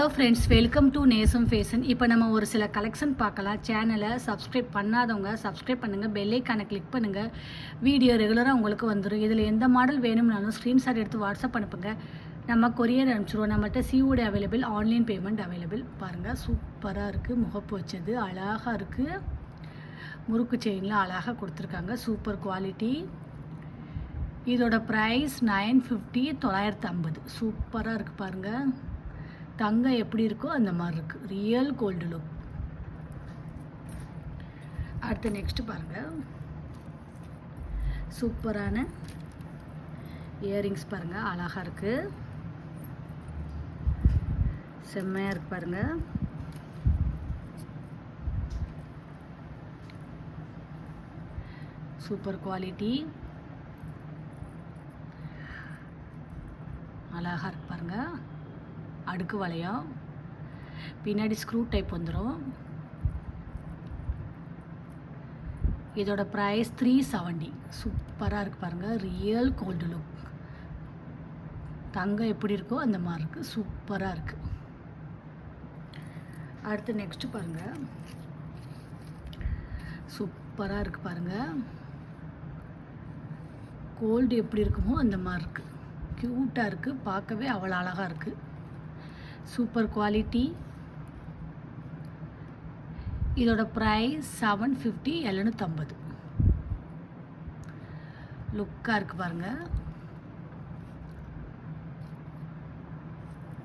Hello friends, welcome to நேசம் fashion. இப்போ நம்ம ஒரு சில கலெக்ஷன் பார்க்கலாம். சேனலை சப்ஸ்கிரைப் பண்ணாதவங்க சப்ஸ்கிரைப் பண்ணுங்கள், பெல் ஐக்கானை கிளிக் பண்ணுங்கள். வீடியோ ரெகுலராக உங்களுக்கு வந்துடும். இதில் எந்த மாடல் வேணும்னாலும் ஸ்க்ரீன்ஷாட் எடுத்து வாட்ஸ்அப் அனுப்புங்க, நம்ம கொரியர் அனுப்பிச்சிடுவோம். நம்மகிட்ட COD available, online payment available. பாருங்கள், சூப்பராக இருக்குது. முகப்பு வச்சது அழகாக இருக்குது. முறுக்கு செயினில் அழகாக கொடுத்துருக்காங்க. Super quality. இதோட ப்ரைஸ் 950, 950. சூப்பராக இருக்குது பாருங்கள். தங்கம் எப்படி இருக்கோ அந்த மாதிரி இருக்குது. Real gold look. அடுத்து நெக்ஸ்ட் பாருங்கள், சூப்பரான இயரிங்ஸ் பாருங்கள், அழகாக இருக்குது, செம்மையாக இருக்குது பாருங்கள். சூப்பர் குவாலிட்டி, அழகாக இருக்கு பாருங்கள். அடுக்கு வளையம், பின்னாடி ஸ்க்ரூ டைப் வந்துடும். இதோட ப்ரைஸ் 370. சூப்பராக இருக்குது பாருங்கள். Real gold look. தங்கம் எப்படி இருக்கோ அந்த மாதிரி இருக்குது. சூப்பராக இருக்குது. அடுத்து நெக்ஸ்ட்டு பாருங்கள், சூப்பராக இருக்குது பாருங்கள். கோல்டு எப்படி இருக்குமோ அந்த மாதிரி இருக்குது. க்யூட்டாக இருக்குது, பார்க்கவே அவ்வளோ அழகாக இருக்குது. Super quality. இதோட ப்ரைஸ் 750, 750. லுக்காக இருக்குது பாருங்கள்.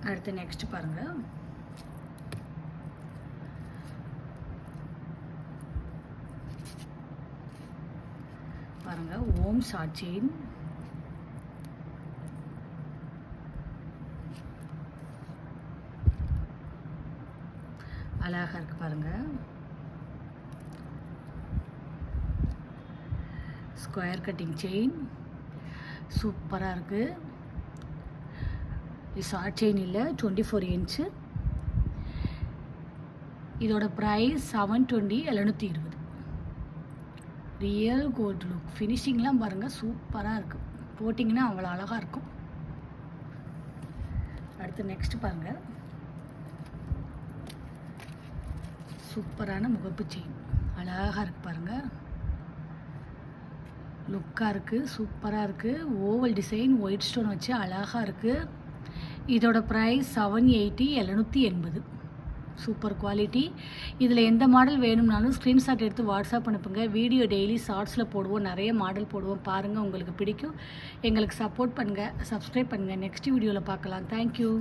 அடுத்து நெக்ஸ்ட் பாருங்கள், பாருங்கள் ஓம் ஷார்ட் செயின். அழகாக இருக்குது பாருங்கள். ஸ்கொயர் கட்டிங் செயின் சூப்பராக இருக்குது. இது ஷார்ட் செயின் இல்லை, 24 இன்ச்சு. இதோட ப்ரைஸ் 720, 720. Real gold look. ஃபினிஷிங்லாம் பாருங்கள், சூப்பராக இருக்குது. போட்டிங்கன்னா அவ்வளோ அழகாக இருக்கும். அடுத்து நெக்ஸ்ட் பாருங்கள், சூப்பரான முகப்பு செயின் அழகாக இருக்குது பாருங்கள். லுக்காக இருக்குது, சூப்பராக இருக்குது. ஓவல் டிசைன், ஒயிட் ஸ்டோன் வச்சு அழகாக இருக்குது. இதோட ப்ரைஸ் 780, 780. Super quality. இதில் எந்த மாடல் வேணும்னாலும் ஸ்க்ரீன்ஷாட் எடுத்து வாட்ஸ்அப் அனுப்புங்க. வீடியோ டெய்லி ஷார்ட்ஸில் போடுவோம், நிறைய மாடல் போடுவோம். பாருங்கள், உங்களுக்கு பிடிக்கும். எங்களுக்கு சப்போர்ட் பண்ணுங்கள், சப்ஸ்கிரைப் பண்ணுங்கள். நெக்ஸ்ட் வீடியோவில் பார்க்கலாம். தேங்க்யூ.